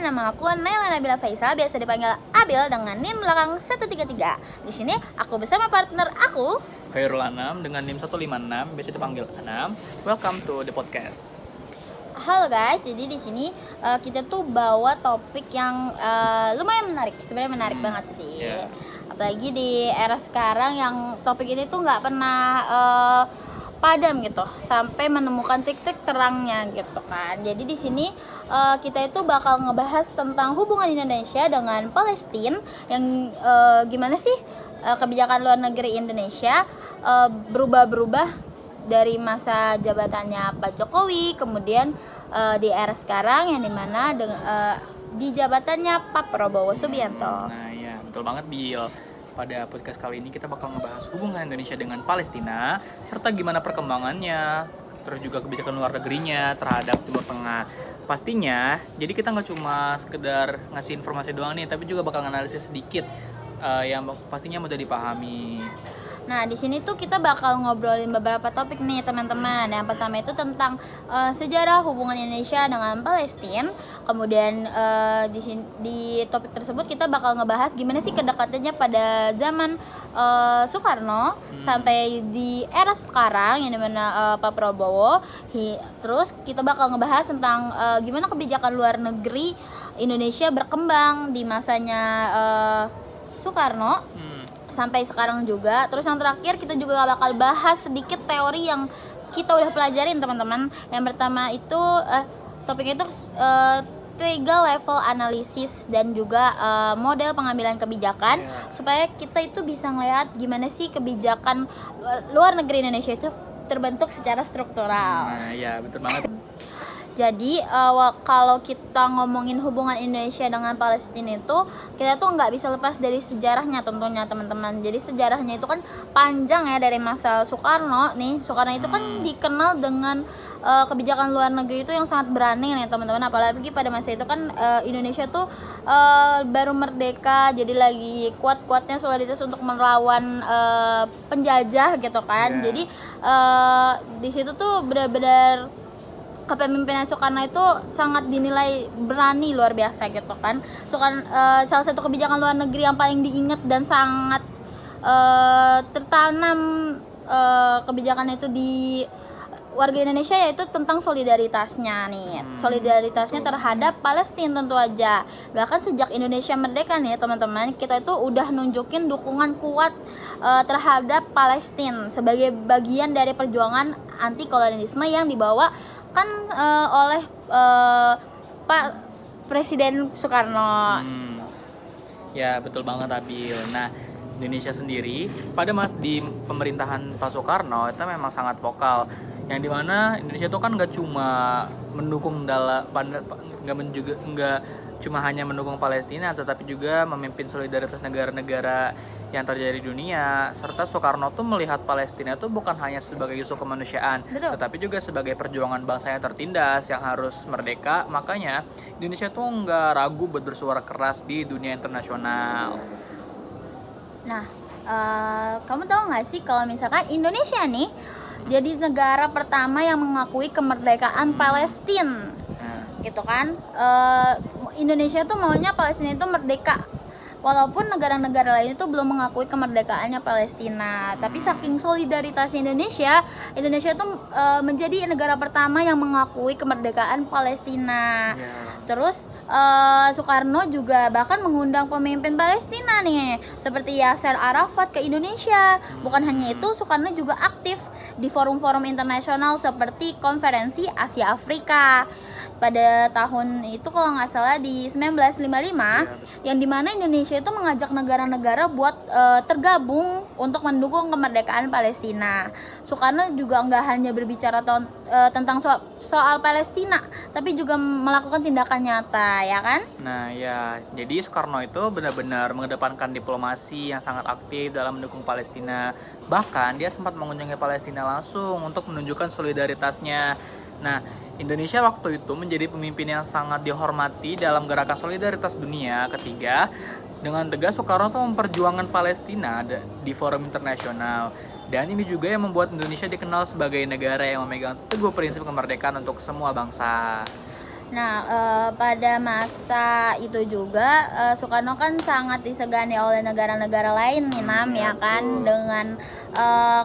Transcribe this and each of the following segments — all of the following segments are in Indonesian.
nama aku Naila Nabila Faisal, biasa dipanggil Abil dengan NIM belakang 133. Di sini aku bersama partner aku Khairul Anam dengan NIM 156, biasa dipanggil Anam. Welcome to the podcast. Halo guys, jadi di sini kita tuh bawa topik yang lumayan menarik, sebenarnya menarik banget sih. Yeah. Apalagi di era sekarang yang topik ini tuh nggak pernah padam gitu, sampai menemukan titik terangnya gitu kan. Jadi di sini kita itu bakal ngebahas tentang hubungan Indonesia dengan Palestina yang gimana sih kebijakan luar negeri Indonesia berubah-berubah dari masa jabatannya Pak Jokowi, kemudian di era sekarang yang dimana di jabatannya Pak Prabowo Subianto. Nah ya, betul banget Bil. Pada podcast kali ini kita bakal ngebahas hubungan Indonesia dengan Palestina, serta gimana perkembangannya, terus juga kebijakan luar negerinya terhadap Timur Tengah. Pastinya, jadi kita nggak cuma sekedar ngasih informasi doang nih, tapi juga bakal analisis sedikit yang pastinya mudah dipahami. Nah, di sini tuh kita bakal ngobrolin beberapa topik nih, teman-teman. Yang pertama itu tentang sejarah hubungan Indonesia dengan Palestina. Kemudian di topik tersebut kita bakal ngebahas gimana sih kedekatannya pada zaman Soekarno sampai di era sekarang yang dimana Pak Prabowo. Terus kita bakal ngebahas tentang gimana kebijakan luar negeri Indonesia berkembang di masanya Soekarno sampai sekarang juga. Terus yang terakhir kita juga bakal bahas sedikit teori yang kita udah pelajarin teman-teman. Yang pertama itu topiknya itu 3 level analisis dan juga model pengambilan kebijakan, supaya kita itu bisa ngelihat gimana sih kebijakan luar negeri Indonesia itu terbentuk secara struktural. Nah ya, betul banget. Jadi kalau kita ngomongin hubungan Indonesia dengan Palestina itu, kita tuh nggak bisa lepas dari sejarahnya tentunya teman-teman. Jadi sejarahnya itu kan panjang ya, dari masa Soekarno nih. Soekarno itu kan dikenal dengan kebijakan luar negeri itu yang sangat berani nih teman-teman. Apalagi pada masa itu kan Indonesia tuh baru merdeka, jadi lagi kuat-kuatnya solidaritas untuk melawan penjajah gitu kan. Jadi di situ tuh benar-benar kepemimpinan Soekarno itu sangat dinilai berani, luar biasa gitu kan. Salah satu kebijakan luar negeri yang paling diingat dan sangat tertanam kebijakan itu di warga Indonesia, yaitu tentang solidaritasnya nih. Solidaritasnya terhadap Palestina tentu aja. Bahkan sejak Indonesia merdeka nih teman-teman, kita itu udah nunjukin dukungan kuat terhadap Palestina sebagai bagian dari perjuangan anti kolonialisme yang dibawa kan oleh Pak Presiden Soekarno. Ya betul banget Abil. Nah, Indonesia sendiri pada di pemerintahan Pak Soekarno itu memang sangat vokal, yang dimana Indonesia itu kan nggak cuma mendukung nggak cuma hanya mendukung Palestina, tetapi juga memimpin solidaritas negara-negara yang terjadi di dunia. Serta Soekarno tuh melihat Palestina itu bukan hanya sebagai isu kemanusiaan, tetapi juga sebagai perjuangan bangsa yang tertindas yang harus merdeka. Makanya Indonesia tuh nggak ragu buat bersuara keras di dunia internasional. Nah, kamu tahu nggak sih kalau misalkan Indonesia nih jadi negara pertama yang mengakui kemerdekaan Palestina, gitu kan? Indonesia tuh maunya Palestina itu merdeka, walaupun negara-negara lain itu belum mengakui kemerdekaannya Palestina. Tapi saking solidaritas Indonesia tuh menjadi negara pertama yang mengakui kemerdekaan Palestina. Terus Soekarno juga bahkan mengundang pemimpin Palestina nih, seperti Yasser Arafat ke Indonesia. Bukan hanya itu, Soekarno juga aktif di forum-forum internasional seperti Konferensi Asia Afrika pada tahun itu kalau nggak salah di 1955, yang dimana Indonesia itu mengajak negara-negara buat tergabung untuk mendukung kemerdekaan Palestina. Soekarno juga nggak hanya berbicara tentang soal Palestina, tapi juga melakukan tindakan nyata, ya kan? Nah ya, jadi Soekarno itu benar-benar mengedepankan diplomasi yang sangat aktif dalam mendukung Palestina. Bahkan dia sempat mengunjungi Palestina langsung untuk menunjukkan solidaritasnya. Nah, Indonesia waktu itu menjadi pemimpin yang sangat dihormati dalam gerakan solidaritas dunia ketiga. Dengan tegas Soekarno tuh memperjuangkan Palestina di forum internasional. Dan ini juga yang membuat Indonesia dikenal sebagai negara yang memegang teguh prinsip kemerdekaan untuk semua bangsa. Nah, pada masa itu juga Soekarno kan sangat disegani oleh negara-negara lain nih Nam, ya kan, dengan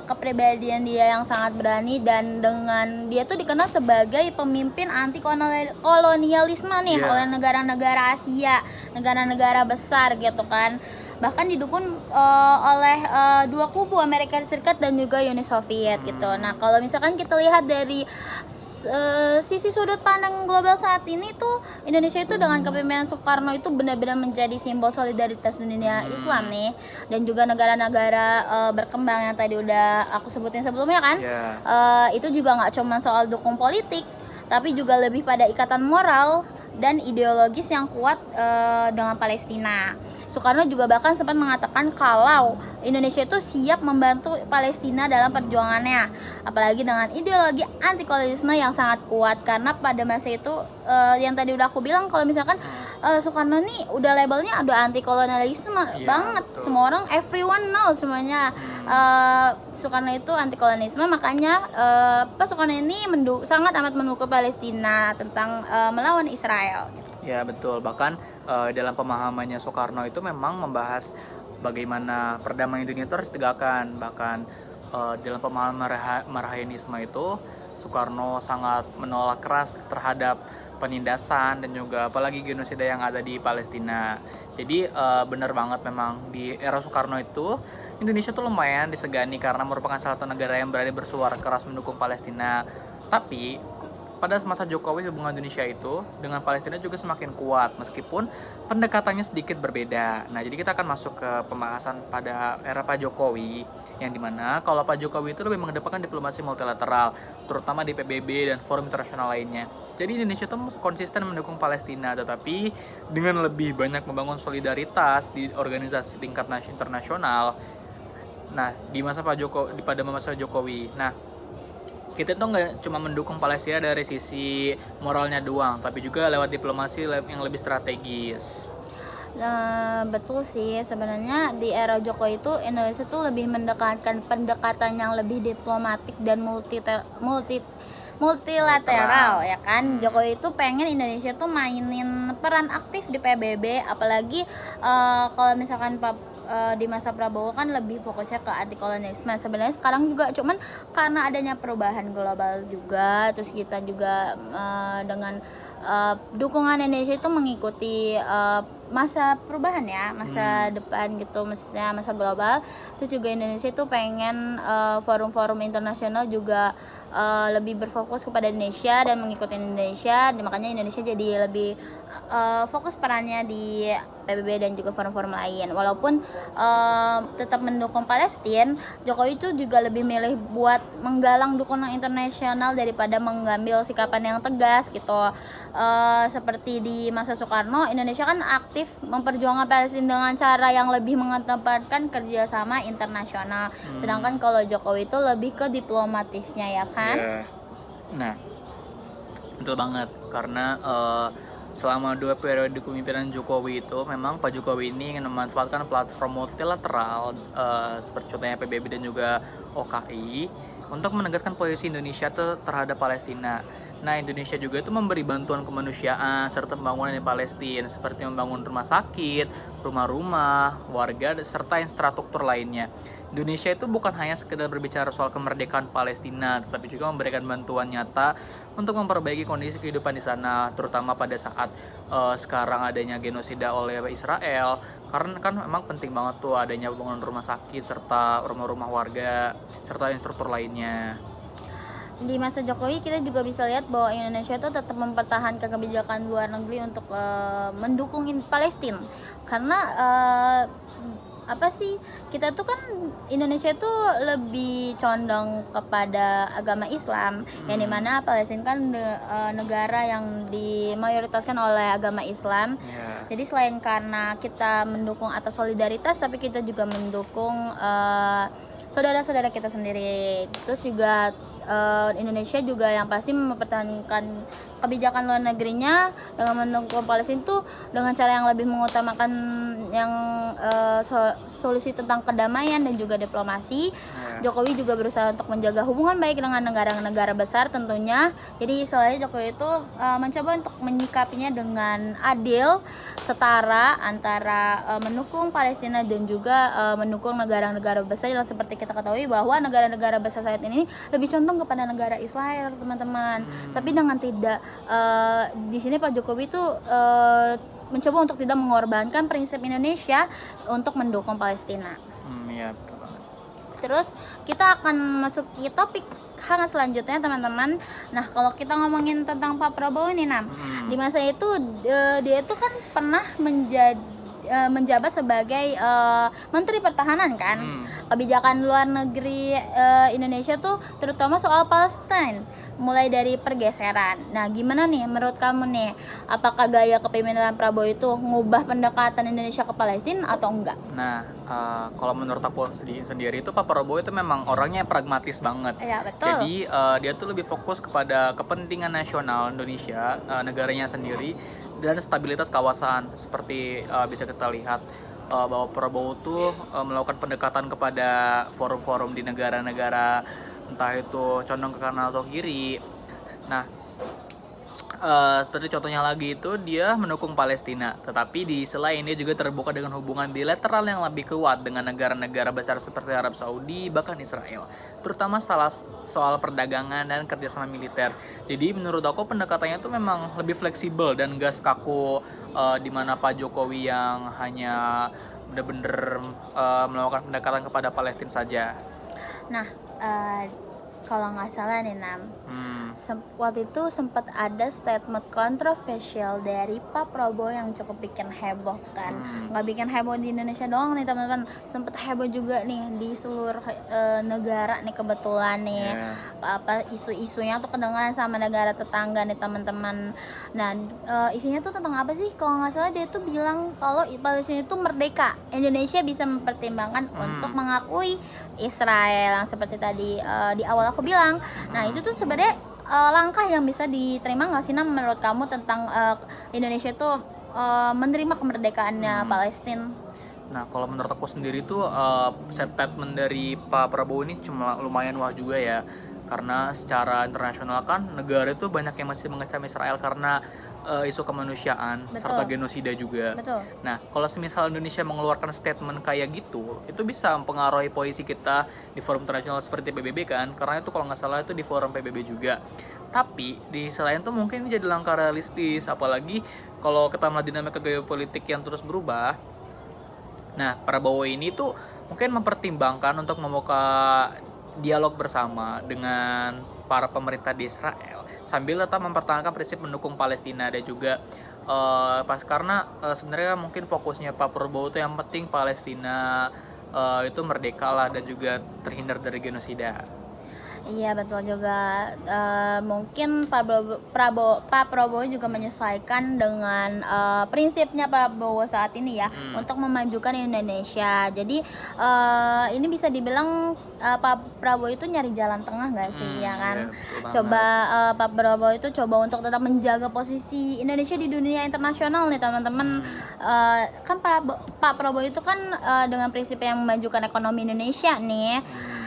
kepribadian dia yang sangat berani dan dengan dia tuh dikenal sebagai pemimpin anti kolonialisme nih oleh negara-negara Asia, negara-negara besar gitu kan. Bahkan didukung oleh dua kubu, Amerika Serikat dan juga Uni Soviet gitu. Nah, kalau misalkan kita lihat dari sisi sudut pandang global saat ini tuh, Indonesia itu dengan kepemimpinan Soekarno itu benar-benar menjadi simbol solidaritas dunia Islam nih, dan juga negara-negara berkembang yang tadi udah aku sebutin sebelumnya kan. Itu juga nggak cuma soal dukung politik, tapi juga lebih pada ikatan moral dan ideologis yang kuat dengan Palestina. Soekarno juga bahkan sempat mengatakan kalau Indonesia itu siap membantu Palestina dalam perjuangannya, apalagi dengan ideologi anti kolonialisme yang sangat kuat. Karena pada masa itu yang tadi udah aku bilang, kalau misalkan Soekarno nih udah labelnya udah anti kolonialisme banget, betul. Semua orang, everyone knows semuanya Soekarno itu anti kolonialisme. Makanya Pak Soekarno ini sangat amat mendukung Palestina tentang melawan Israel. Ya betul, bahkan dalam pemahamannya Soekarno itu memang membahas bagaimana perdamaian dunia itu harus ditegakkan. Bahkan dalam pemahaman Marhaenisme itu Soekarno sangat menolak keras terhadap penindasan dan juga apalagi genosida yang ada di Palestina. Jadi benar banget memang di era Soekarno itu Indonesia tuh lumayan disegani karena merupakan salah satu negara yang berani bersuara keras mendukung Palestina. Tapi pada masa Jokowi hubungan Indonesia itu dengan Palestina juga semakin kuat meskipun pendekatannya sedikit berbeda. Nah, jadi kita akan masuk ke pembahasan pada era Pak Jokowi, yang dimana kalau Pak Jokowi itu lebih mengedepankan diplomasi multilateral, terutama di PBB dan forum internasional lainnya. Jadi Indonesia itu konsisten mendukung Palestina, tetapi dengan lebih banyak membangun solidaritas di organisasi tingkat internasional. Nah, pada masa Jokowi. Nah, kita tuh nggak cuma mendukung Palestina dari sisi moralnya doang, tapi juga lewat diplomasi yang lebih strategis. Betul sih, sebenarnya di era Jokowi itu Indonesia tuh lebih mendekatkan pendekatan yang lebih diplomatik dan multilateral ya kan. Jokowi itu pengen Indonesia tuh mainin peran aktif di PBB, apalagi kalau misalkan di masa Prabowo kan lebih fokusnya ke anti kolonialisme. Sebenarnya sekarang juga cuman karena adanya perubahan global juga, terus kita juga dengan dukungan Indonesia itu mengikuti masa perubahan ya, masa depan gitu, maksudnya masa global. Terus juga Indonesia itu pengen forum-forum internasional juga lebih berfokus kepada Indonesia dan mengikuti Indonesia, dan makanya Indonesia jadi lebih fokus perannya di PBB dan juga forum-forum lain. Walaupun tetap mendukung Palestina, Jokowi itu juga lebih milih buat menggalang dukungan internasional daripada mengambil sikapan yang tegas gitu. Seperti di masa Soekarno, Indonesia kan aktif memperjuangkan Palestina dengan cara yang lebih mengedepankan kerjasama internasional. Sedangkan kalau Jokowi itu lebih ke diplomatisnya ya kan. Nah, betul banget, karena selama 2 periode kepemimpinan Jokowi itu memang Pak Jokowi ini ingin memanfaatkan platform multilateral seperti contohnya PBB dan juga OKI untuk menegaskan posisi Indonesia terhadap Palestina. Nah, Indonesia juga itu memberi bantuan kemanusiaan serta pembangunan di Palestina seperti membangun rumah sakit, rumah-rumah, warga, serta infrastruktur lainnya. Indonesia itu bukan hanya sekedar berbicara soal kemerdekaan Palestina, tetapi juga memberikan bantuan nyata untuk memperbaiki kondisi kehidupan di sana, terutama pada saat sekarang adanya genosida oleh Israel. Karena kan memang penting banget tuh adanya pembangunan rumah sakit serta rumah-rumah warga serta infrastruktur lainnya. Di masa Jokowi kita juga bisa lihat bahwa Indonesia itu tetap mempertahankan kebijakan luar negeri untuk mendukung Palestina, karena kita tuh kan Indonesia tuh lebih condong kepada agama Islam, yang dimana Palestina kan negara yang dimayoritaskan oleh agama Islam. Jadi selain karena kita mendukung atas solidaritas, tapi kita juga mendukung saudara-saudara kita sendiri. Terus juga Indonesia juga yang pasti mempertahankan kebijakan luar negerinya dengan mendukung Palestina itu dengan cara yang lebih mengutamakan yang solusi tentang kedamaian dan juga diplomasi. Jokowi juga berusaha untuk menjaga hubungan baik dengan negara-negara besar tentunya. Jadi istilahnya Jokowi itu mencoba untuk menyikapinya dengan adil, setara antara mendukung Palestina dan juga mendukung negara-negara besar yang seperti kita ketahui bahwa negara-negara besar saat ini lebih condong kepada negara Israel, teman-teman. Tapi dengan tidak di sini Pak Jokowi itu mencoba untuk tidak mengorbankan prinsip Indonesia untuk mendukung Palestina. Iya, betul banget. Terus kita akan masuk ke topik hangat selanjutnya, teman-teman. Nah, kalau kita ngomongin tentang Pak Prabowo ini, di masa itu dia itu kan pernah menjabat sebagai Menteri Pertahanan kan. Kebijakan luar negeri Indonesia tuh terutama soal Palestina mulai dari pergeseran. Nah, gimana nih menurut kamu nih? Apakah gaya kepemimpinan Prabowo itu ngubah pendekatan Indonesia ke Palestina atau enggak? Nah, kalau menurut aku sendiri itu Pak Prabowo itu memang orangnya pragmatis banget. Iya, betul. Jadi dia tuh lebih fokus kepada kepentingan nasional Indonesia, negaranya sendiri, dan stabilitas kawasan. Seperti bisa kita lihat bahwa Prabowo tuh melakukan pendekatan kepada forum-forum di negara-negara entah itu condong ke kanan atau kiri. Nah, seperti contohnya lagi itu dia mendukung Palestina, tetapi di selain dia juga terbuka dengan hubungan bilateral yang lebih kuat dengan negara-negara besar seperti Arab Saudi bahkan Israel, terutama soal perdagangan dan kerjasama militer. Jadi menurut aku pendekatannya itu memang lebih fleksibel dan gas kaku, di mana Pak Jokowi yang hanya benar-benar melakukan pendekatan kepada Palestina saja. Nah, kalau nggak salah nih waktu itu sempat ada statement kontroversial dari Pak Prabowo yang cukup bikin heboh kan. Nggak bikin heboh di Indonesia doang nih, teman-teman, sempat heboh juga nih di seluruh negara nih kebetulan nih. Apa isu-isunya tuh kedengaran sama negara tetangga nih, teman-teman. Nah, isinya tuh tentang apa sih? Kalau nggak salah dia tuh bilang kalau Palestina itu merdeka, Indonesia bisa mempertimbangkan untuk mengakui Israel yang seperti tadi di awal aku bilang. Nah, itu tuh sebenarnya langkah yang bisa diterima nggak sih menurut kamu tentang Indonesia itu menerima kemerdekaannya Palestina? Nah, kalau menurut aku sendiri tuh statement dari Pak Prabowo ini cuma lumayan wah juga ya, karena secara internasional kan negara itu banyak yang masih mengecam Israel karena isu kemanusiaan. Betul. Serta genosida juga. Betul. Nah, kalau semisal Indonesia mengeluarkan statement kayak gitu, itu bisa mempengaruhi posisi kita di forum internasional seperti PBB kan, karena itu kalau nggak salah itu di forum PBB juga. Tapi di selain itu mungkin ini jadi langkah realistis, apalagi kalau kita melihat dinamika geopolitik yang terus berubah. Nah, Prabowo ini tuh mungkin mempertimbangkan untuk membuka dialog bersama dengan para pemerintah di Israel sambil tetap mempertahankan prinsip mendukung Palestina dan juga karena sebenarnya mungkin fokusnya Pak Prabowo itu yang penting Palestina itu merdeka lah dan juga terhindar dari genosida. Iya, betul juga. Mungkin Pak Prabowo juga menyesuaikan dengan prinsipnya Pak Prabowo saat ini ya, untuk memajukan Indonesia. Jadi ini bisa dibilang Pak Prabowo itu nyari jalan tengah nggak sih, ya kan? Coba Pak Prabowo itu coba untuk tetap menjaga posisi Indonesia di dunia internasional nih, teman-teman. Kan Pak Prabowo itu kan dengan prinsip yang memajukan ekonomi Indonesia nih.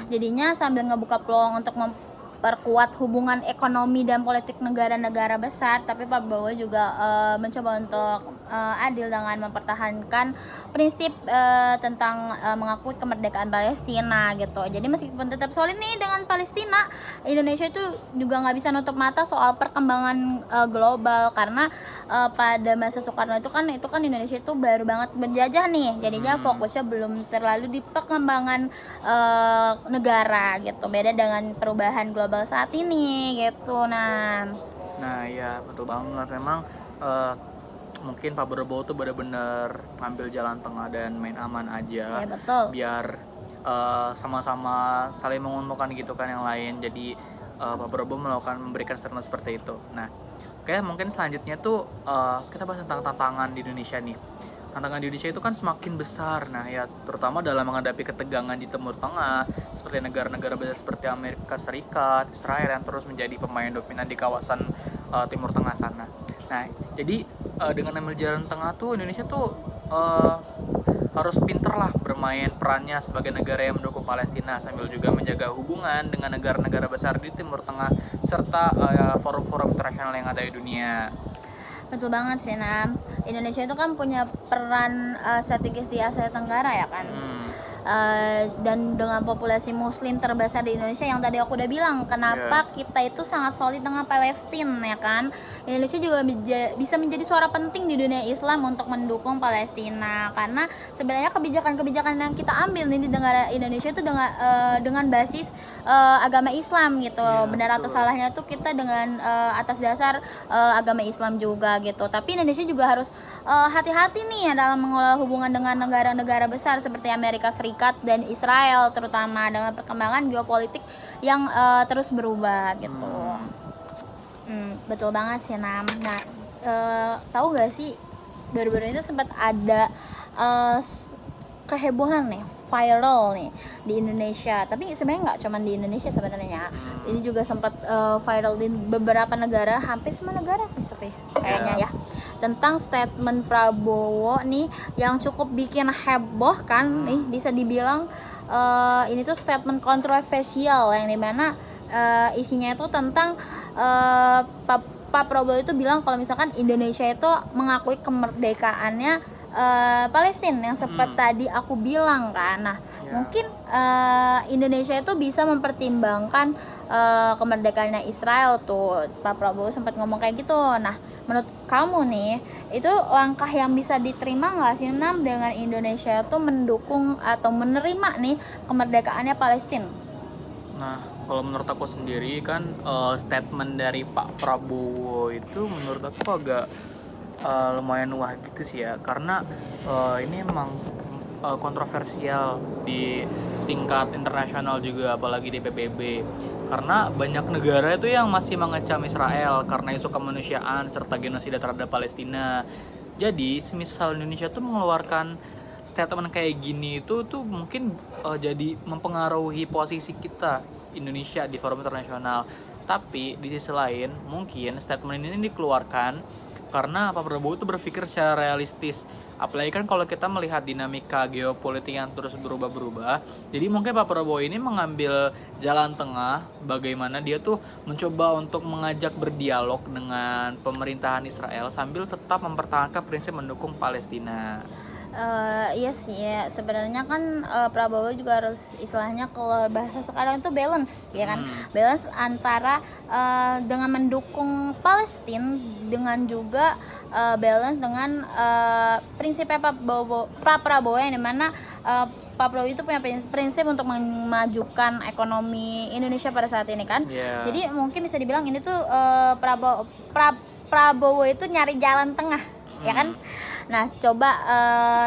Jadinya sambil ngebuka peluang untuk memperkuat hubungan ekonomi dan politik negara-negara besar, tapi Pak Prabowo juga mencoba untuk adil dengan mempertahankan prinsip tentang mengakui kemerdekaan Palestina gitu. Jadi meskipun tetap solid nih dengan Palestina, Indonesia itu juga nggak bisa nutup mata soal perkembangan global, karena pada masa Soekarno itu kan Indonesia itu baru banget menjajah nih, jadinya fokusnya belum terlalu di perkembangan negara gitu, beda dengan perubahan global saat ini gitu. Nah ya betul banget, memang mungkin Pak Prabowo tuh benar-benar ngambil jalan tengah dan main aman aja, ya, betul. Biar sama-sama saling menguntungkan gitu kan yang lain. Jadi Pak Prabowo memberikan statement seperti itu. Nah, oke, mungkin selanjutnya tuh kita bahas tentang tantangan di Indonesia nih. Tantangan di Indonesia itu kan semakin besar, nah ya terutama dalam menghadapi ketegangan di Timur Tengah seperti negara-negara besar seperti Amerika Serikat, Israel yang terus menjadi pemain dominan di kawasan Timur Tengah sana. Nah, jadi dengan ambil jalan tengah tuh Indonesia tuh uh, harus pinter lah bermain perannya sebagai negara yang mendukung Palestina sambil juga menjaga hubungan dengan negara-negara besar di Timur Tengah serta forum-forum internasional yang ada di dunia. Betul banget sih Nam. Indonesia itu kan punya peran strategis di Asia Tenggara ya kan. Dan dengan populasi muslim terbesar di Indonesia yang tadi aku udah bilang, kenapa kita itu sangat solid dengan Palestina ya kan. Indonesia juga bisa menjadi suara penting di dunia Islam untuk mendukung Palestina, karena sebenarnya kebijakan-kebijakan yang kita ambil nih di negara Indonesia itu dengan basis agama Islam gitu. Benar atau salahnya tuh kita dengan atas dasar agama Islam juga gitu. Tapi Indonesia juga harus hati-hati nih ya dalam mengelola hubungan dengan negara-negara besar seperti Amerika Serikat dan Israel, terutama dengan perkembangan geopolitik yang terus berubah gitu. Betul banget sih Nam. Nah, tahu gak sih baru-baru itu sempat ada kehebohan nih, viral nih di Indonesia. Tapi sebenarnya nggak cuma di Indonesia sebenarnya. Ini juga sempat viral di beberapa negara, hampir semua negara sih kayaknya ya. Tentang statement Prabowo nih yang cukup bikin heboh kan nih, bisa dibilang ini tuh statement kontroversial yang dimana isinya itu tentang Pak Prabowo itu bilang kalau misalkan Indonesia itu mengakui kemerdekaannya Palestina yang seperti tadi aku bilang kan. Nah, mungkin Indonesia itu bisa mempertimbangkan kemerdekaannya Israel tuh. Pak Prabowo sempat ngomong kayak gitu. Nah, menurut kamu nih, itu langkah yang bisa diterima nggak sih Nam dengan Indonesia itu mendukung atau menerima nih kemerdekaannya Palestina? Nah, kalau menurut aku sendiri kan statement dari Pak Prabowo itu menurut aku agak lumayan wah gitu sih ya, karena ini emang kontroversial di tingkat internasional juga, apalagi di PBB, karena banyak negara itu yang masih mengecam Israel karena isu kemanusiaan serta genosida terhadap Palestina. Jadi semisal Indonesia tuh mengeluarkan statement kayak gini itu tuh mungkin jadi mempengaruhi posisi kita Indonesia di forum internasional. Tapi di sisi lain mungkin statement ini dikeluarkan karena Pak Prabowo itu berpikir secara realistis. Apalagi kan kalau kita melihat dinamika geopolitik yang terus berubah-berubah, jadi mungkin Pak Prabowo ini mengambil jalan tengah bagaimana dia tuh mencoba untuk mengajak berdialog dengan pemerintahan Israel sambil tetap mempertahankan prinsip mendukung Palestina. Iya sih ya, sebenarnya kan Prabowo juga harus istilahnya kalau bahasa sekarang itu balance ya kan, balance antara dengan mendukung Palestina dengan juga balance dengan prinsipnya Pak Prabowo yang dimana Pak Prabowo itu punya prinsip untuk memajukan ekonomi Indonesia pada saat ini kan. Jadi mungkin bisa dibilang ini tuh Prabowo itu nyari jalan tengah ya kan. Nah,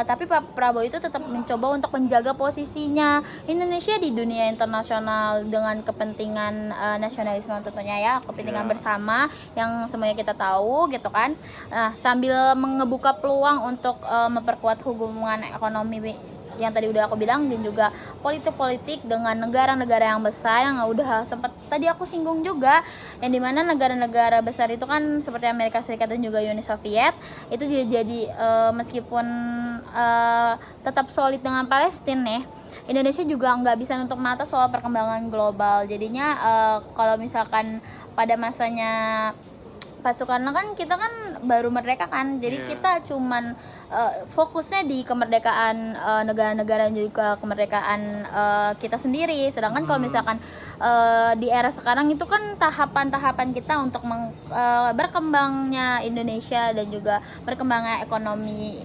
tapi Pak Prabowo itu tetap mencoba untuk menjaga posisinya Indonesia di dunia internasional dengan kepentingan nasionalisme tentunya ya, kepentingan bersama yang semuanya kita tahu gitu kan. Nah, sambil mengebuka peluang untuk memperkuat hubungan ekonomi yang tadi udah aku bilang, dan juga politik-politik dengan negara-negara yang besar yang udah sempat tadi aku singgung juga, yang dimana negara-negara besar itu kan seperti Amerika Serikat dan juga Uni Soviet itu juga jadi meskipun tetap solid dengan Palestina nih, Indonesia juga nggak bisa nutup mata soal perkembangan global. Jadinya kalau misalkan pada masanya Pak Soekarno kan kita kan baru merdeka kan, jadi kita cuman fokusnya di kemerdekaan negara-negara dan juga kemerdekaan kita sendiri. Sedangkan kalau misalkan di era sekarang itu kan tahapan-tahapan kita untuk berkembangnya Indonesia dan juga berkembangnya ekonomi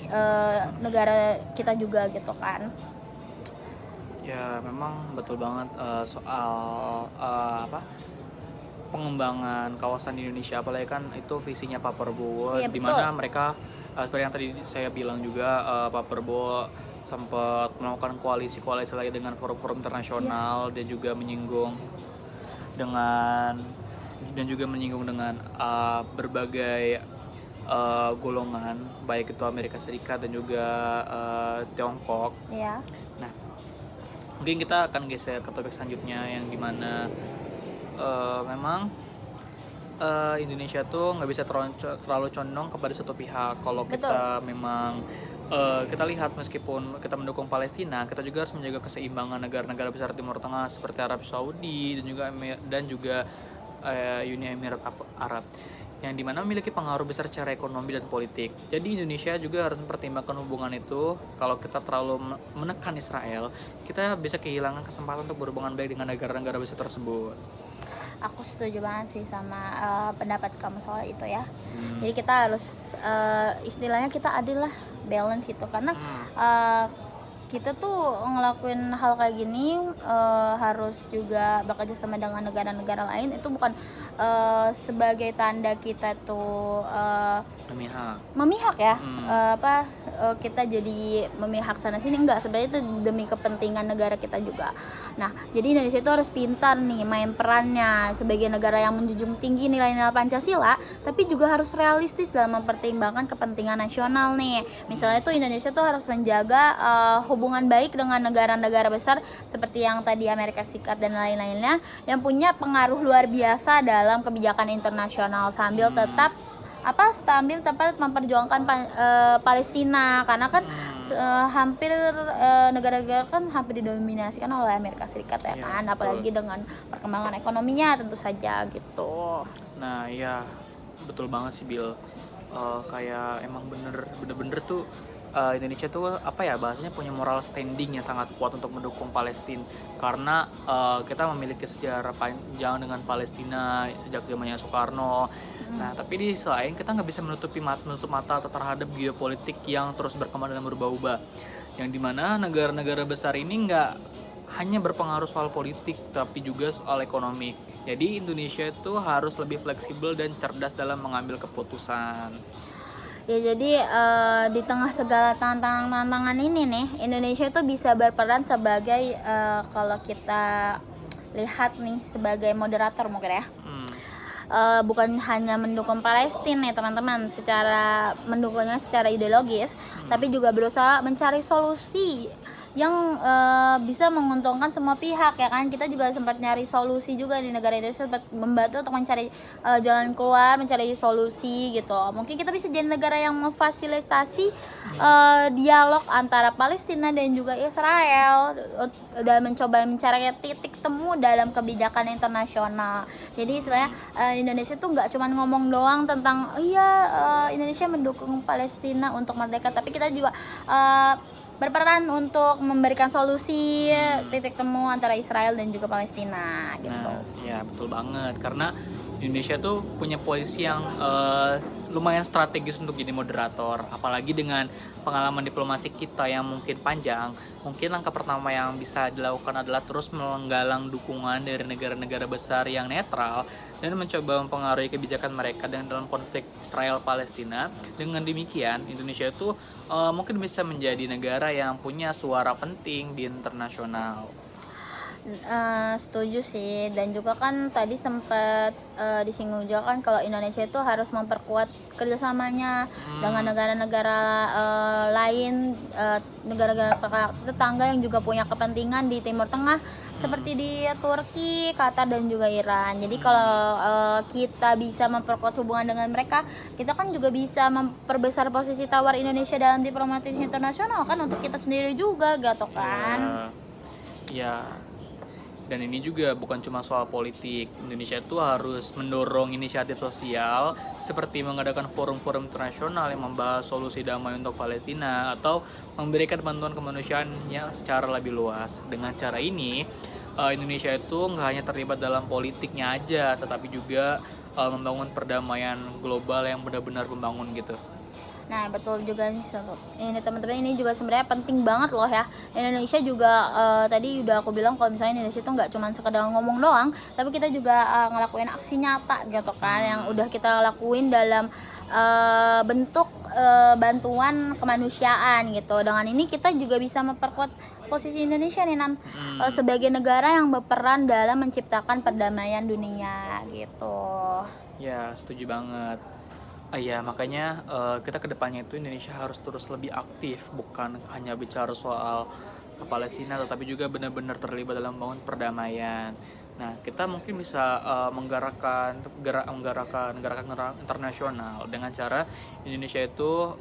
negara kita juga gitu kan. Ya memang betul banget soal pengembangan kawasan Indonesia, apalagi kan itu visinya Pak Prabowo, di mana mereka seperti yang tadi saya bilang juga, Pak Prabowo sempat melakukan koalisi-koalisi lagi dengan forum-forum internasional. Dia juga menyinggung dengan berbagai golongan, baik itu Amerika Serikat dan juga Tiongkok. Nah, mungkin kita akan geser ke topik selanjutnya yang dimana memang Indonesia tuh nggak bisa terlalu condong kepada satu pihak. Kalau Betul. kita memang kita lihat meskipun kita mendukung Palestina, kita juga harus menjaga keseimbangan negara-negara besar Timur Tengah seperti Arab Saudi dan juga Uni Emirat Arab yang dimana memiliki pengaruh besar secara ekonomi dan politik. Jadi Indonesia juga harus mempertimbangkan hubungan itu. Kalau kita terlalu menekan Israel, kita bisa kehilangan kesempatan untuk berhubungan baik dengan negara-negara besar tersebut. Aku setuju banget sih sama pendapat kamu soal itu ya. Jadi kita harus istilahnya kita adil lah, balance itu, karena kita tuh ngelakuin hal kayak gini harus juga bekerja sama dengan negara-negara lain. Itu bukan sebagai tanda kita tuh memihak ya, kita jadi memihak sana sini, enggak. Sebenarnya itu demi kepentingan negara kita juga. Nah, jadi Indonesia itu harus pintar nih main perannya sebagai negara yang menjunjung tinggi nilai-nilai Pancasila, tapi juga harus realistis dalam mempertimbangkan kepentingan nasional nih. Misalnya tuh Indonesia tuh harus menjaga hubungan baik dengan negara-negara besar seperti yang tadi Amerika Serikat dan lain-lainnya yang punya pengaruh luar biasa dalam kebijakan internasional, sambil tetap memperjuangkan Palestina, karena kan hampir negara-negara kan hampir didominasikan oleh Amerika Serikat ya kan, apalagi dengan perkembangan ekonominya tentu saja gitu. Nah ya betul banget sih Bill, kayak emang bener-bener tuh Indonesia tuh bahasanya punya moral standing yang sangat kuat untuk mendukung Palestina, karena kita memiliki sejarah panjang dengan Palestina sejak zamannya Soekarno. Nah tapi di sisi lain kita nggak bisa menutup mata terhadap geopolitik yang terus berkembang dan berubah-ubah, yang dimana negara-negara besar ini nggak hanya berpengaruh soal politik tapi juga soal ekonomi. Jadi Indonesia itu harus lebih fleksibel dan cerdas dalam mengambil keputusan. Ya jadi di tengah segala tantangan ini nih, Indonesia itu bisa berperan sebagai kalau kita lihat nih sebagai moderator mungkin ya. Bukan hanya mendukung Palestina nih teman-teman, mendukungnya secara ideologis, tapi juga berusaha mencari solusi yang bisa menguntungkan semua pihak ya kan. Kita juga sempat nyari solusi juga di negara Indonesia, sempat membantu untuk mencari jalan keluar, mencari solusi gitu. Mungkin kita bisa jadi negara yang memfasilitasi dialog antara Palestina dan juga Israel dan mencoba mencari titik temu dalam kebijakan internasional. Jadi istilahnya Indonesia tuh nggak cuma ngomong doang tentang Indonesia mendukung Palestina untuk merdeka, tapi kita juga berperan untuk memberikan solusi titik temu antara Israel dan juga Palestina gitu. Nah, ya betul banget, karena Indonesia tuh punya posisi yang lumayan strategis untuk jadi moderator, apalagi dengan pengalaman diplomasi kita yang mungkin panjang. Mungkin langkah pertama yang bisa dilakukan adalah terus menggalang dukungan dari negara-negara besar yang netral dan mencoba mempengaruhi kebijakan mereka dalam konflik Israel-Palestina. Dengan demikian, Indonesia itu mungkin bisa menjadi negara yang punya suara penting di internasional. Setuju sih, dan juga kan tadi sempat disinggung juga kan kalau Indonesia itu harus memperkuat kerjasamanya dengan negara-negara lain, negara-negara tetangga yang juga punya kepentingan di Timur Tengah seperti di Turki, Qatar dan juga Iran. Jadi kalau kita bisa memperkuat hubungan dengan mereka, kita kan juga bisa memperbesar posisi tawar Indonesia dalam diplomasi internasional kan, untuk kita sendiri juga gitu kan. Ya. Dan ini juga bukan cuma soal politik. Indonesia tuh harus mendorong inisiatif sosial seperti mengadakan forum-forum internasional yang membahas solusi damai untuk Palestina atau memberikan bantuan kemanusiaan yang secara lebih luas. Dengan cara ini, Indonesia itu nggak hanya terlibat dalam politiknya aja, tetapi juga membangun perdamaian global yang benar-benar membangun gitu. Nah betul juga nih, ini teman-teman, ini juga sebenarnya penting banget loh ya. Indonesia juga tadi udah aku bilang kalau misalnya Indonesia itu nggak cuma sekedar ngomong doang, tapi kita juga ngelakuin aksi nyata gitu kan, yang udah kita lakuin dalam bentuk bantuan kemanusiaan gitu. Dengan ini kita juga bisa memperkuat posisi Indonesia nih sebagai negara yang berperan dalam menciptakan perdamaian dunia gitu. Ya setuju banget. Ya makanya kita kedepannya itu Indonesia harus terus lebih aktif, bukan hanya bicara soal Palestina, tetapi juga benar-benar terlibat dalam membangun perdamaian. Nah, kita mungkin bisa menggerakkan internasional dengan cara Indonesia itu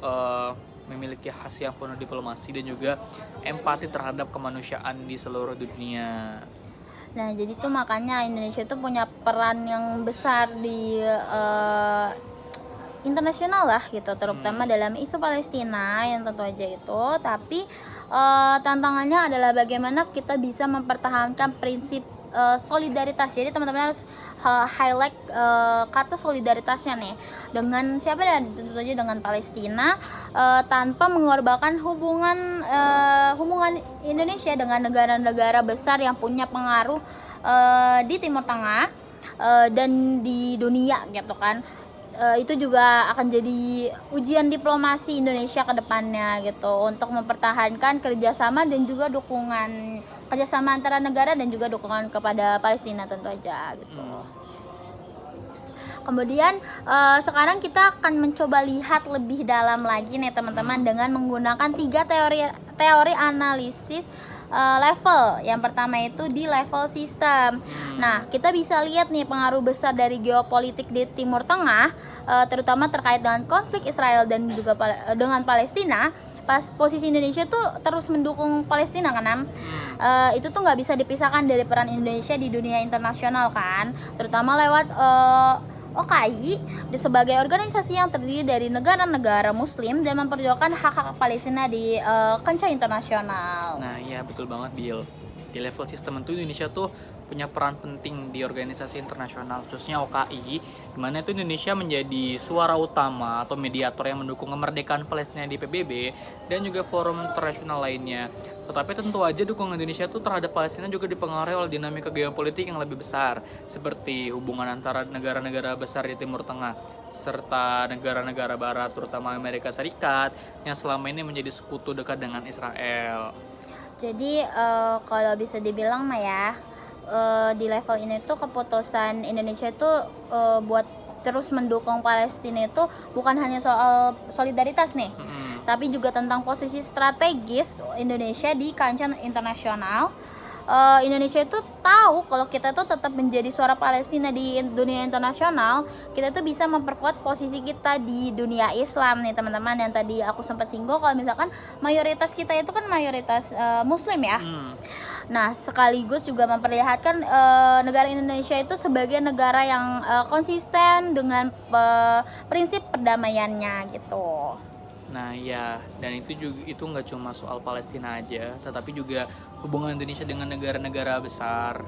memiliki khas yang penuh diplomasi dan juga empati terhadap kemanusiaan di seluruh dunia. Nah, jadi tuh makanya Indonesia tuh punya peran yang besar di internasional lah gitu, terutama dalam isu Palestina yang tentu aja itu. Tapi tantangannya adalah bagaimana kita bisa mempertahankan prinsip solidaritas. Jadi teman-teman harus highlight kata solidaritasnya nih dengan siapa, dan tentu saja dengan Palestina, tanpa mengorbankan hubungan Indonesia dengan negara-negara besar yang punya pengaruh di Timur Tengah dan di dunia gitu kan. Itu juga akan jadi ujian diplomasi Indonesia ke depannya gitu, untuk mempertahankan kerjasama dan juga dukungan kerjasama antara negara dan juga dukungan kepada Palestina tentu aja gitu. Kemudian sekarang kita akan mencoba lihat lebih dalam lagi nih teman-teman dengan menggunakan 3 teori analisis level. Yang pertama itu di level sistem. Nah, kita bisa lihat nih pengaruh besar dari geopolitik di Timur Tengah, terutama terkait dengan konflik Israel dan juga dengan Palestina. Pas posisi Indonesia tuh terus mendukung Palestina kan, itu tuh nggak bisa dipisahkan dari peran Indonesia di dunia internasional kan, terutama lewat OKI sebagai organisasi yang terdiri dari negara-negara Muslim dan memperjuangkan hak-hak Palestina di kancah internasional. Nah, iya betul banget, Bill. Di level sistem itu Indonesia tuh punya peran penting di organisasi internasional, khususnya OKI, di mana itu Indonesia menjadi suara utama atau mediator yang mendukung kemerdekaan Palestina di PBB dan juga forum internasional lainnya. Tetapi tentu aja dukungan Indonesia itu terhadap Palestina juga dipengaruhi oleh dinamika geopolitik yang lebih besar, seperti hubungan antara negara-negara besar di Timur Tengah serta negara-negara barat, terutama Amerika Serikat yang selama ini menjadi sekutu dekat dengan Israel. Jadi kalau bisa dibilang mah ya, di level ini tuh keputusan Indonesia itu buat terus mendukung Palestina itu bukan hanya soal solidaritas nih, tapi juga tentang posisi strategis Indonesia di kancah internasional. Indonesia itu tahu kalau kita tuh tetap menjadi suara Palestina di dunia internasional, kita tuh bisa memperkuat posisi kita di dunia Islam nih teman-teman. Yang tadi aku sempat singgung kalau misalkan mayoritas kita itu kan mayoritas Muslim ya. Nah, sekaligus juga memperlihatkan negara Indonesia itu sebagai negara yang konsisten dengan prinsip perdamaiannya gitu. Nah ya, dan itu nggak cuma soal Palestina aja, tetapi juga hubungan Indonesia dengan negara-negara besar,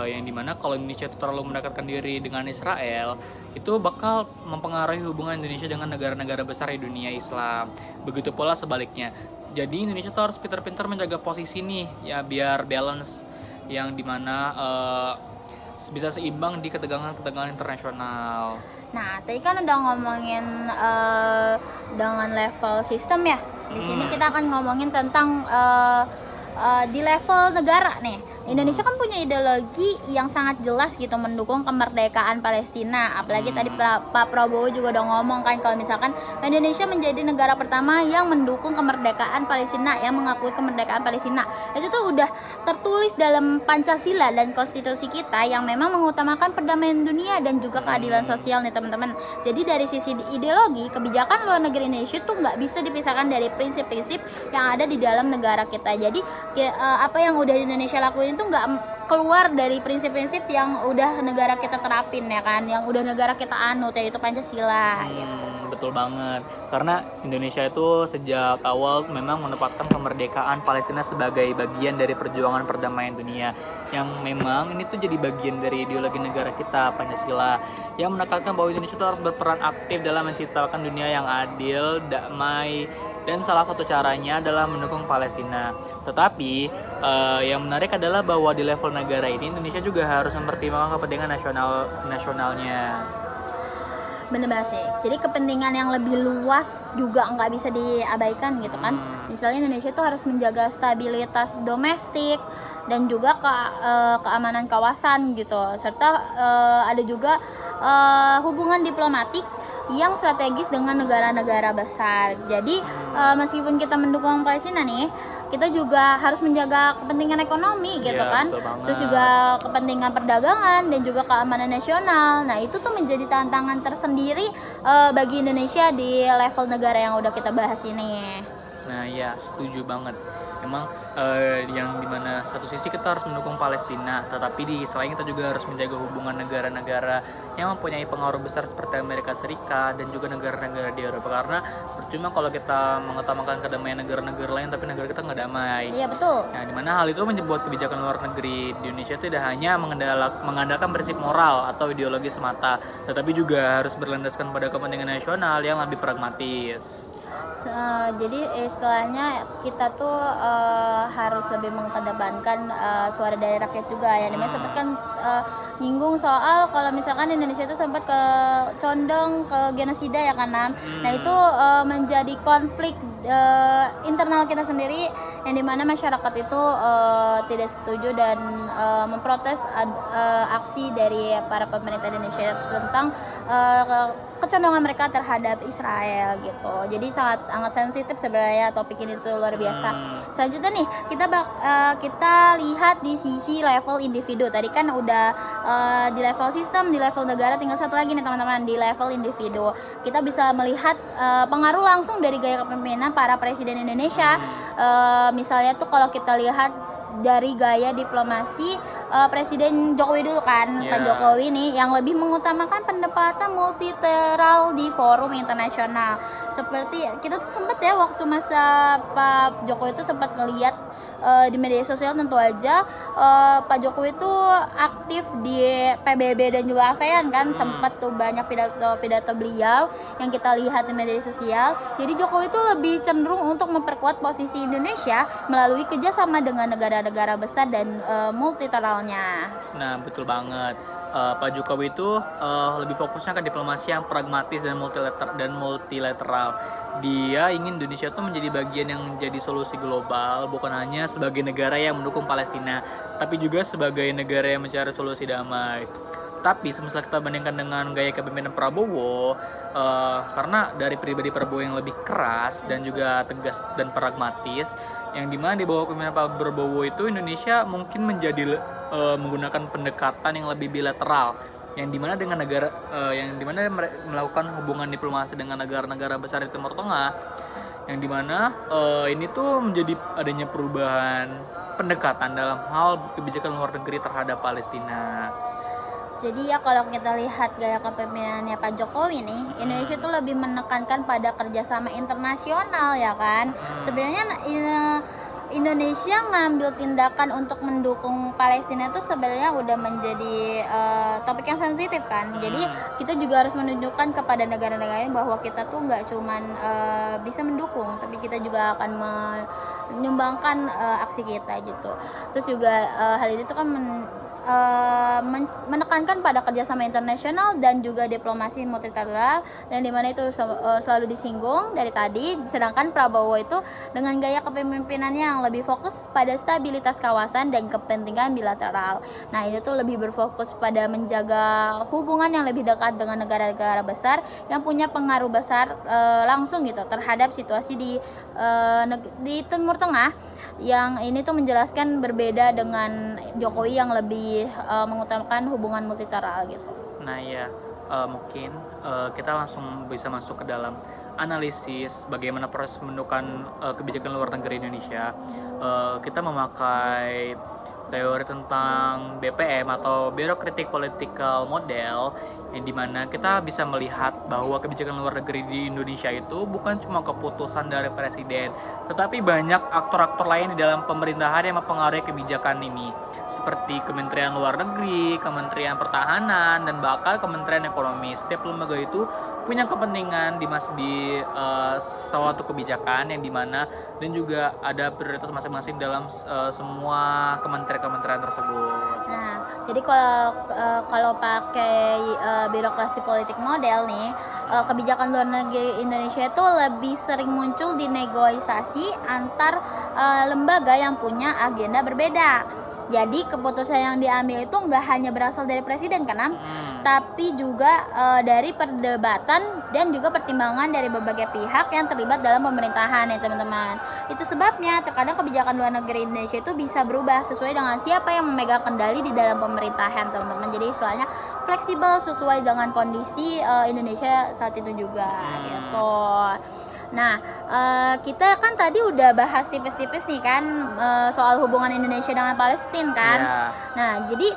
yang dimana kalau Indonesia itu terlalu mendekatkan diri dengan Israel, itu bakal mempengaruhi hubungan Indonesia dengan negara-negara besar di dunia Islam. Begitu pula sebaliknya. Jadi Indonesia tuh harus pintar-pintar menjaga posisi nih, ya biar balance, yang dimana bisa seimbang di ketegangan-ketegangan internasional. Nah, tadi kan udah ngomongin dengan level sistem ya. Di sini kita akan ngomongin tentang di level negara nih. Indonesia kan punya ideologi yang sangat jelas gitu mendukung kemerdekaan Palestina. Apalagi tadi Pak Prabowo juga udah ngomong kan kalau misalkan Indonesia menjadi negara pertama yang mendukung kemerdekaan Palestina, yang mengakui kemerdekaan Palestina. Itu tuh udah tertulis dalam Pancasila dan konstitusi kita yang memang mengutamakan perdamaian dunia dan juga keadilan sosial nih teman-teman. Jadi dari sisi ideologi, kebijakan luar negeri Indonesia tuh nggak bisa dipisahkan dari prinsip-prinsip yang ada di dalam negara kita. Jadi apa yang udah Indonesia lakuin itu nggak keluar dari prinsip-prinsip yang udah negara kita terapin ya kan, yang udah negara kita anut, yaitu Pancasila gitu. Betul banget, karena Indonesia itu sejak awal memang menempatkan kemerdekaan Palestina sebagai bagian dari perjuangan perdamaian dunia, yang memang ini tuh jadi bagian dari ideologi negara kita, Pancasila, yang menekankan bahwa Indonesia itu harus berperan aktif dalam menciptakan dunia yang adil, damai, dan salah satu caranya adalah mendukung Palestina. Tetapi yang menarik adalah bahwa di level negara ini Indonesia juga harus mempertimbangkan kepentingan nasionalnya. Bener banget sih. Jadi kepentingan yang lebih luas juga nggak bisa diabaikan gitu kan. Misalnya Indonesia itu harus menjaga stabilitas domestik dan juga keamanan kawasan gitu. Serta ada juga hubungan diplomatik yang strategis dengan negara-negara besar. Jadi meskipun kita mendukung Palestina nih, kita juga harus menjaga kepentingan ekonomi gitu Iya, kan. betul banget. Terus juga kepentingan perdagangan dan juga keamanan nasional. Nah, itu tuh menjadi tantangan tersendiri bagi Indonesia di level negara yang udah kita bahas ini. Nah ya, setuju banget. Emang yang dimana satu sisi kita harus mendukung Palestina, tetapi di selain kita juga harus menjaga hubungan negara-negara yang mempunyai pengaruh besar seperti Amerika Serikat dan juga negara-negara di Eropa. Karena percuma kalau kita mengutamakan kedamaian negara-negara lain tapi negara kita nggak damai. Iya betul. Nah, dimana hal itu membuat kebijakan luar negeri di Indonesia tidak hanya mengandalkan prinsip moral atau ideologi semata, tetapi juga harus berlandaskan pada kepentingan nasional yang lebih pragmatis. Jadi istilahnya kita tuh harus lebih mengedepankan suara dari rakyat juga ya. Dimana sempat kan nyinggung soal kalau misalkan Indonesia itu sempat condong ke genosida ya kan Nam. Nah itu menjadi konflik internal kita sendiri yang dimana masyarakat itu tidak setuju dan memprotes aksi dari para pemerintah Indonesia tentang kecondongan mereka terhadap Israel gitu. Jadi sangat sensitif sebenarnya topik ini tuh luar biasa. Selanjutnya nih kita lihat di sisi level individu. Tadi kan udah di level sistem, di level negara, tinggal satu lagi nih teman-teman, di level individu. Kita bisa melihat pengaruh langsung dari gaya kepemimpinan para presiden Indonesia. Misalnya tuh kalau kita lihat dari gaya diplomasi Presiden Jokowi dulu kan, Pak Jokowi nih yang lebih mengutamakan pendekatan multilateral di forum internasional. Seperti kita tuh sempat ya waktu masa Pak Jokowi itu sempat ngelihat di media sosial tentu aja Pak Jokowi itu aktif di PBB dan juga ASEAN kan, sempat tuh banyak pidato beliau yang kita lihat di media sosial. Jadi Jokowi itu lebih cenderung untuk memperkuat posisi Indonesia melalui kerjasama dengan negara-negara besar dan multilateralnya. Nah betul banget. Pak Jokowi itu lebih fokusnya ke diplomasi yang pragmatis dan multilateral. Dia ingin Indonesia itu menjadi bagian yang menjadi solusi global, bukan hanya sebagai negara yang mendukung Palestina, tapi juga sebagai negara yang mencari solusi damai. Tapi semisal kita bandingkan dengan gaya kepemimpinan Prabowo, karena dari pribadi Prabowo yang lebih keras dan juga tegas dan pragmatis, yang dimana di bawah kepemimpinan Pak Prabowo itu Indonesia mungkin menjadi menggunakan pendekatan yang lebih bilateral, yang dimana dengan negara yang dimana melakukan hubungan diplomasi dengan negara-negara besar di Timur Tengah, yang dimana ini tuh menjadi adanya perubahan pendekatan dalam hal kebijakan luar negeri terhadap Palestina. Jadi ya kalau kita lihat gaya kepemimpinannya Pak Jokowi nih, Indonesia tuh lebih menekankan pada kerjasama internasional ya kan. Sebenarnya Indonesia ngambil tindakan untuk mendukung Palestina itu sebenarnya udah menjadi topik yang sensitif kan. Jadi kita juga harus menunjukkan kepada negara-negara lain bahwa kita tuh nggak cuman bisa mendukung, tapi kita juga akan menyumbangkan aksi kita gitu. Terus juga hal ini tuh kan menekankan pada kerjasama internasional dan juga diplomasi multilateral, dan dimana itu selalu disinggung dari tadi. Sedangkan Prabowo itu dengan gaya kepemimpinannya yang lebih fokus pada stabilitas kawasan dan kepentingan bilateral. Nah itu tuh lebih berfokus pada menjaga hubungan yang lebih dekat dengan negara-negara besar yang punya pengaruh besar langsung gitu terhadap situasi di Timur Tengah. Yang ini tuh menjelaskan berbeda dengan Jokowi yang lebih mengutamakan hubungan multilateral gitu. Nah ya, mungkin kita langsung bisa masuk ke dalam analisis bagaimana proses pembentukan kebijakan luar negeri Indonesia. Kita memakai teori tentang BPM atau Bureaucratic Political Model, yang dimana kita bisa melihat bahwa kebijakan luar negeri di Indonesia itu bukan cuma keputusan dari presiden, tetapi banyak aktor-aktor lain di dalam pemerintahan yang mempengaruhi kebijakan ini, seperti Kementerian Luar Negeri, Kementerian Pertahanan, dan bahkan Kementerian Ekonomi. Setiap lembaga itu punya kepentingan di suatu kebijakan yang dimana dan juga ada prioritas masing-masing dalam semua kementerian tersebut. Nah, jadi kalau pakai birokrasi politik model nih, kebijakan luar negeri Indonesia itu lebih sering muncul di negosiasi antar lembaga yang punya agenda berbeda. Jadi keputusan yang diambil itu nggak hanya berasal dari presiden kan, tapi juga dari perdebatan dan juga pertimbangan dari berbagai pihak yang terlibat dalam pemerintahan ya teman-teman. Itu sebabnya terkadang kebijakan luar negeri Indonesia itu bisa berubah sesuai dengan siapa yang memegang kendali di dalam pemerintahan teman-teman. Jadi istilahnya fleksibel sesuai dengan kondisi Indonesia saat itu juga gitu. Nah, kita kan tadi udah bahas tipis-tipis nih kan soal hubungan Indonesia dengan Palestina kan. Yeah. Nah, jadi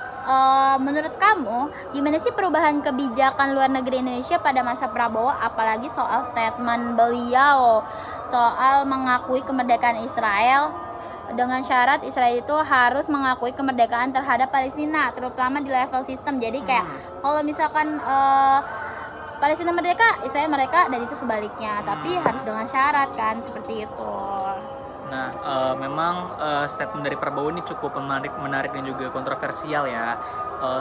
menurut kamu gimana sih perubahan kebijakan luar negeri Indonesia pada masa Prabowo, apalagi soal statement beliau soal mengakui kemerdekaan Israel dengan syarat Israel itu harus mengakui kemerdekaan terhadap Palestina, terutama di level sistem. Jadi kayak kalau misalkan Palestina merdeka, Israel mereka, dan itu sebaliknya, tapi harus dengan syarat kan, seperti itu. Nah, memang statement dari Prabowo ini cukup menarik dan juga kontroversial ya.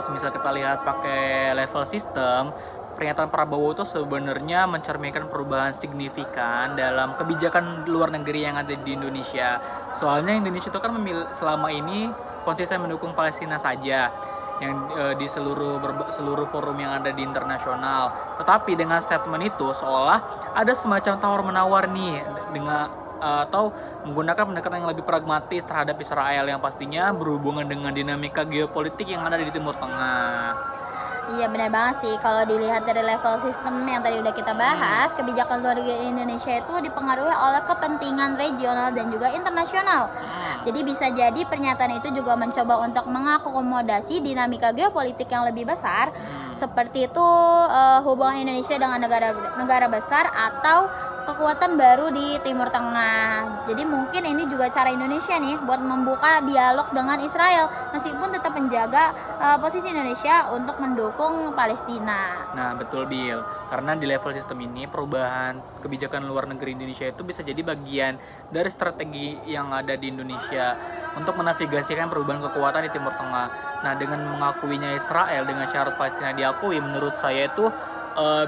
Semisal kita lihat pakai level sistem, pernyataan Prabowo itu sebenarnya mencerminkan perubahan signifikan dalam kebijakan luar negeri yang ada di Indonesia. Soalnya Indonesia itu kan selama ini konsisten mendukung Palestina saja, yang di seluruh forum yang ada di internasional. Tetapi dengan statement itu seolah ada semacam tawar-menawar nih dengan atau menggunakan pendekatan yang lebih pragmatis terhadap Israel yang pastinya berhubungan dengan dinamika geopolitik yang ada di Timur Tengah. Iya benar banget sih, kalau dilihat dari level sistem yang tadi udah kita bahas, kebijakan luar negeri Indonesia itu dipengaruhi oleh kepentingan regional dan juga internasional. Jadi bisa jadi pernyataan itu juga mencoba untuk mengakomodasi dinamika geopolitik yang lebih besar, seperti itu hubungan Indonesia dengan negara besar atau kekuatan baru di Timur Tengah. Jadi mungkin ini juga cara Indonesia nih buat membuka dialog dengan Israel, meskipun tetap menjaga posisi Indonesia untuk mendukung Palestina. Nah betul Bill, karena di level sistem ini perubahan kebijakan luar negeri Indonesia itu bisa jadi bagian dari strategi yang ada di Indonesia untuk menavigasikan perubahan kekuatan di Timur Tengah. Nah dengan mengakuinya Israel dengan syarat Palestina diakui, menurut saya itu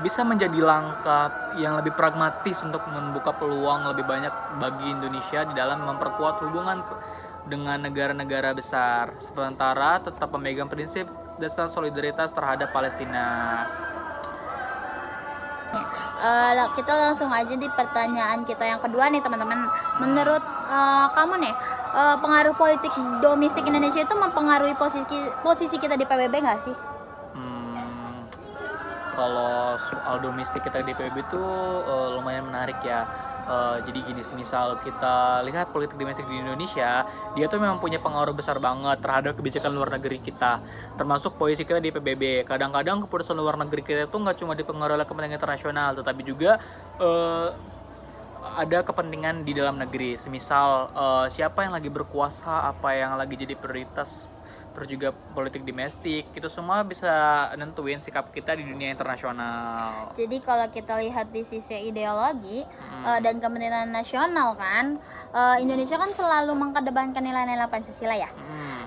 bisa menjadi langkah yang lebih pragmatis untuk membuka peluang lebih banyak bagi Indonesia di dalam memperkuat hubungan dengan negara-negara besar, sementara tetap memegang prinsip dasar solidaritas terhadap Palestina. Kita langsung aja di pertanyaan kita yang kedua nih teman-teman. Menurut kamu nih, pengaruh politik domestik Indonesia itu mempengaruhi posisi kita di PBB nggak sih? Kalau soal domestik kita di PBB itu lumayan menarik ya. Jadi gini, misal kita lihat politik domestik di Indonesia, dia tuh memang punya pengaruh besar banget terhadap kebijakan luar negeri kita, termasuk posisi kita di PBB. Kadang-kadang keputusan luar negeri kita itu nggak cuma dipengaruhi oleh kepentingan internasional, tetapi juga ada kepentingan di dalam negeri. Semisal siapa yang lagi berkuasa, apa yang lagi jadi prioritas, terus juga politik domestik, itu semua bisa nentuin sikap kita di dunia internasional. Jadi kalau kita lihat di sisi ideologi dan kepentingan nasional kan, Indonesia kan selalu mengedepankan nilai-nilai Pancasila ya.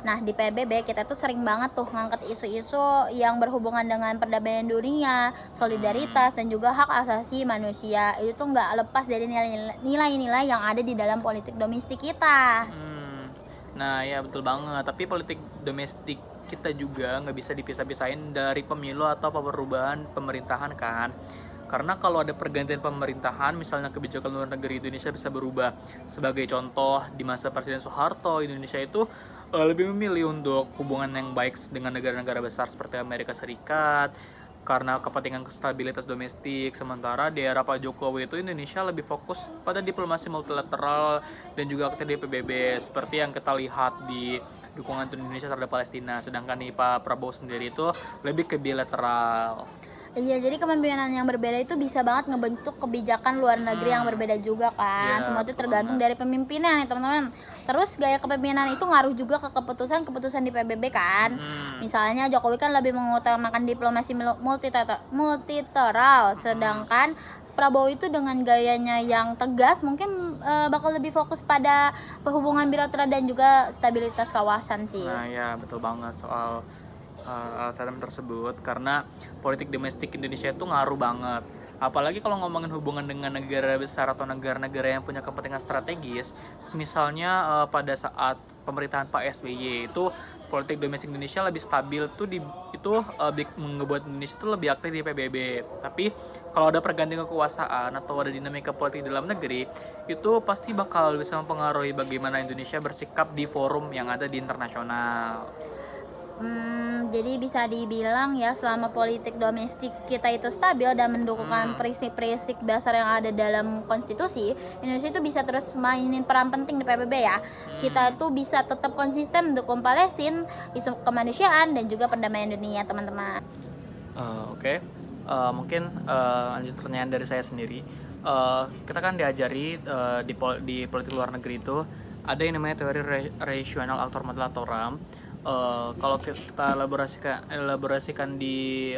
Nah di PBB kita tuh sering banget tuh ngangkat isu-isu yang berhubungan dengan perdamaian dunia, solidaritas dan juga hak asasi manusia. Itu tuh nggak lepas dari nilai-nilai yang ada di dalam politik domestik kita. Nah ya betul banget, tapi politik domestik kita juga nggak bisa dipisah-pisahin dari pemilu atau perubahan pemerintahan kan. Karena kalau ada pergantian pemerintahan, misalnya kebijakan luar negeri Indonesia bisa berubah. Sebagai contoh, di masa Presiden Soeharto, Indonesia itu lebih memilih untuk hubungan yang baik dengan negara-negara besar seperti Amerika Serikat karena kepentingan stabilitas domestik. Sementara di era Pak Jokowi itu Indonesia lebih fokus pada diplomasi multilateral dan juga aktif di PBB seperti yang kita lihat di dukungan Indonesia terhadap Palestina. Sedangkan nih Pak Prabowo sendiri itu lebih ke bilateral. Iya, jadi kepemimpinan yang berbeda itu bisa banget ngebentuk kebijakan luar negeri yang berbeda juga kan. Semua itu tergantung dari pemimpinnya nih teman-teman. Terus gaya kepemimpinan itu ngaruh juga ke keputusan di PBB kan. Misalnya Jokowi kan lebih mengutamakan diplomasi multilateral, sedangkan Prabowo itu dengan gayanya yang tegas mungkin bakal lebih fokus pada hubungan bilateral dan juga stabilitas kawasan sih. Nah ya betul banget soal alasan tersebut, karena politik domestik Indonesia itu ngaruh banget. Apalagi kalau ngomongin hubungan dengan negara besar atau negara-negara yang punya kepentingan strategis, misalnya pada saat pemerintahan Pak SBY itu politik domestik Indonesia lebih stabil tuh ngebuat Indonesia tuh lebih aktif di PBB. Tapi kalau ada pergantian kekuasaan atau ada dinamika politik di dalam negeri, itu pasti bakal bisa mempengaruhi bagaimana Indonesia bersikap di forum yang ada di internasional. Jadi bisa dibilang ya, selama politik domestik kita itu stabil dan mendukung prinsip-prinsip dasar yang ada dalam konstitusi, Indonesia itu bisa terus mainin peran penting di PBB ya. Kita tuh bisa tetap konsisten mendukung Palestina, isu kemanusiaan, dan juga perdamaian dunia, teman-teman. Oke. Mungkin lanjut pertanyaan dari saya sendiri. Kita kan diajari di politik luar negeri itu ada yang namanya teori rasional aktor model atau RAM. Kalau kita elaborasikan di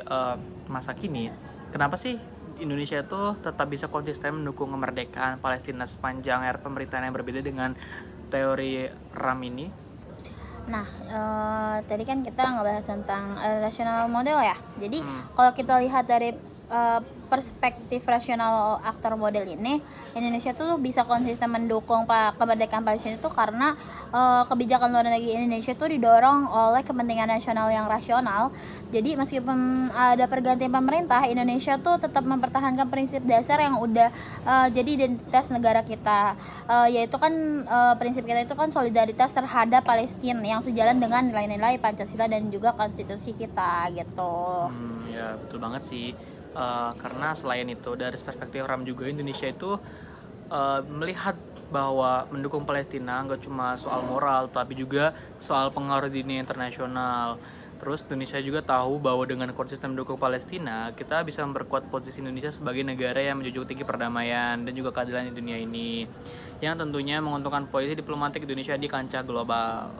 masa kini, kenapa sih Indonesia itu tetap bisa konsisten mendukung kemerdekaan Palestina sepanjang era pemerintahan yang berbeda dengan teori RAM ini? Nah, tadi kan kita ngebahas tentang rasional model ya. Jadi kalau kita lihat dari perspektif rasional aktor model ini, Indonesia tuh bisa konsisten mendukung kemerdekaan Palestina itu karena kebijakan luar negeri Indonesia tuh didorong oleh kepentingan nasional yang rasional. Jadi meskipun ada pergantian pemerintah, Indonesia tuh tetap mempertahankan prinsip dasar yang udah jadi identitas negara kita, yaitu kan prinsip kita itu kan solidaritas terhadap Palestina yang sejalan dengan nilai-nilai Pancasila dan juga konstitusi kita gitu. Ya betul banget sih. Karena selain itu dari perspektif RAM juga Indonesia itu melihat bahwa mendukung Palestina nggak cuma soal moral tapi juga soal pengaruh di dunia internasional. Terus Indonesia juga tahu bahwa dengan konsisten mendukung Palestina, kita bisa memperkuat posisi Indonesia sebagai negara yang menjunjung tinggi perdamaian dan juga keadilan di dunia ini, yang tentunya menguntungkan posisi diplomatik Indonesia di kancah global.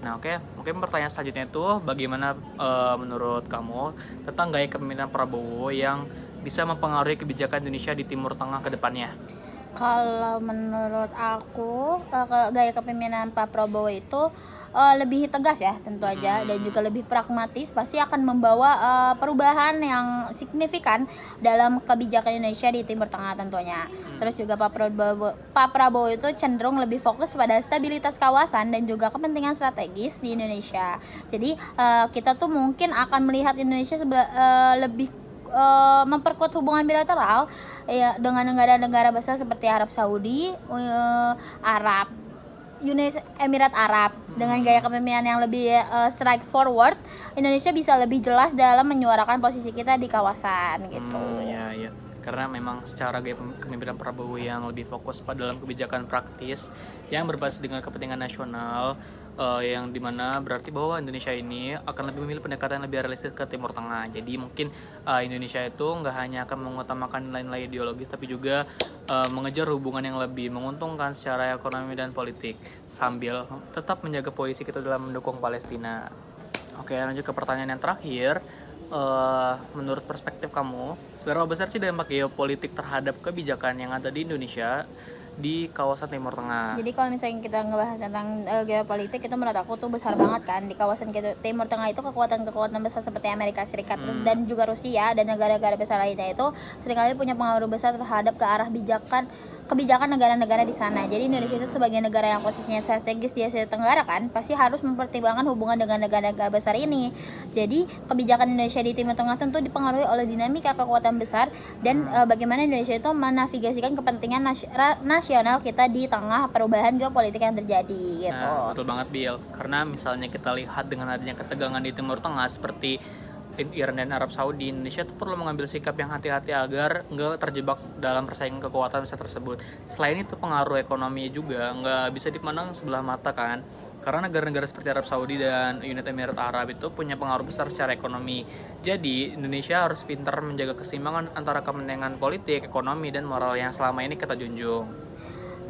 Nah oke, mungkin pertanyaan selanjutnya itu bagaimana menurut kamu tentang gaya kepemimpinan Prabowo yang bisa mempengaruhi kebijakan Indonesia di Timur Tengah ke depannya? Kalau menurut aku, gaya kepemimpinan Pak Prabowo itu lebih tegas ya tentu aja, dan juga lebih pragmatis, pasti akan membawa perubahan yang signifikan dalam kebijakan Indonesia di Timur Tengah tentunya. Terus juga Pak Prabowo itu cenderung lebih fokus pada stabilitas kawasan dan juga kepentingan strategis di Indonesia. Jadi kita tuh mungkin akan melihat Indonesia lebih memperkuat hubungan bilateral ya dengan negara-negara besar seperti Arab Saudi, Emirat Arab. Dengan gaya kepemimpinan yang lebih strike forward, Indonesia bisa lebih jelas dalam menyuarakan posisi kita di kawasan gitu. Ya. Karena memang secara gaya kepemimpinan Prabowo yang lebih fokus pada dalam kebijakan praktis yang berbasis dengan kepentingan nasional, yang dimana berarti bahwa Indonesia ini akan lebih memilih pendekatan yang lebih realistis ke Timur Tengah. Jadi mungkin Indonesia itu nggak hanya akan mengutamakan nilai-nilai ideologis, tapi juga mengejar hubungan yang lebih menguntungkan secara ekonomi dan politik sambil tetap menjaga posisi kita dalam mendukung Palestina. Oke, lanjut ke pertanyaan yang terakhir. Menurut perspektif kamu, seberapa besar sih dampak geopolitik terhadap kebijakan yang ada di Indonesia di kawasan Timur Tengah? Jadi kalau misalnya kita ngebahas tentang geopolitik, itu menurut aku tuh besar banget kan. Di kawasan Timur Tengah itu kekuatan-kekuatan besar seperti Amerika Serikat dan juga Rusia dan negara-negara besar lainnya itu seringkali punya pengaruh besar terhadap ke arah kebijakan negara-negara di sana. Jadi Indonesia itu sebagai negara yang posisinya strategis di Asia Tenggara kan, pasti harus mempertimbangkan hubungan dengan negara-negara besar ini. Jadi kebijakan Indonesia di Timur Tengah tentu dipengaruhi oleh dinamika kekuatan besar dan bagaimana Indonesia itu menavigasikan kepentingan nasional kita di tengah perubahan geopolitik yang terjadi gitu. Nah, betul banget Bill. Karena misalnya kita lihat dengan adanya ketegangan di Timur Tengah seperti Iran dan Arab Saudi, Indonesia tuh perlu mengambil sikap yang hati-hati agar nggak terjebak dalam persaingan kekuatan besar tersebut. Selain itu pengaruh ekonomi juga nggak bisa dipandang sebelah mata kan, karena negara-negara seperti Arab Saudi dan Uni Emirat Arab itu punya pengaruh besar secara ekonomi. Jadi Indonesia harus pintar menjaga keseimbangan antara kepentingan politik, ekonomi, dan moral yang selama ini kita junjung.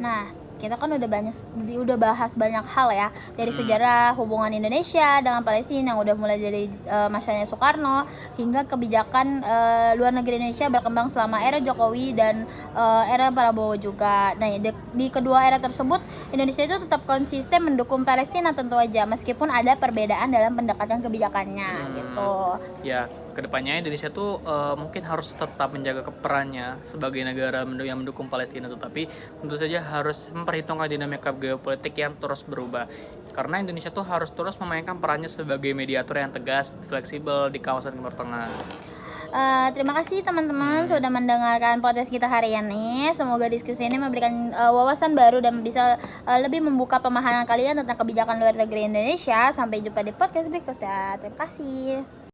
Nah, kita kan udah bahas banyak hal ya, dari sejarah hubungan Indonesia dengan Palestina yang udah mulai dari masanya Soekarno hingga kebijakan luar negeri Indonesia berkembang selama era Jokowi dan era Prabowo juga. Nah, di kedua era tersebut Indonesia itu tetap konsisten mendukung Palestina tentu aja, meskipun ada perbedaan dalam pendekatan kebijakannya gitu. Ya, kedepannya Indonesia tuh mungkin harus tetap menjaga perannya sebagai negara yang mendukung Palestina, tetapi tentu saja harus memperhitungkan dinamika geopolitik yang terus berubah. Karena Indonesia tuh harus terus memainkan perannya sebagai mediator yang tegas, fleksibel di kawasan Timur Tengah. Terima kasih teman-teman sudah mendengarkan podcast kita hari ini. Semoga diskusi ini memberikan wawasan baru dan bisa lebih membuka pemahaman kalian tentang kebijakan luar negeri Indonesia. Sampai jumpa di podcast berikutnya. Terima kasih.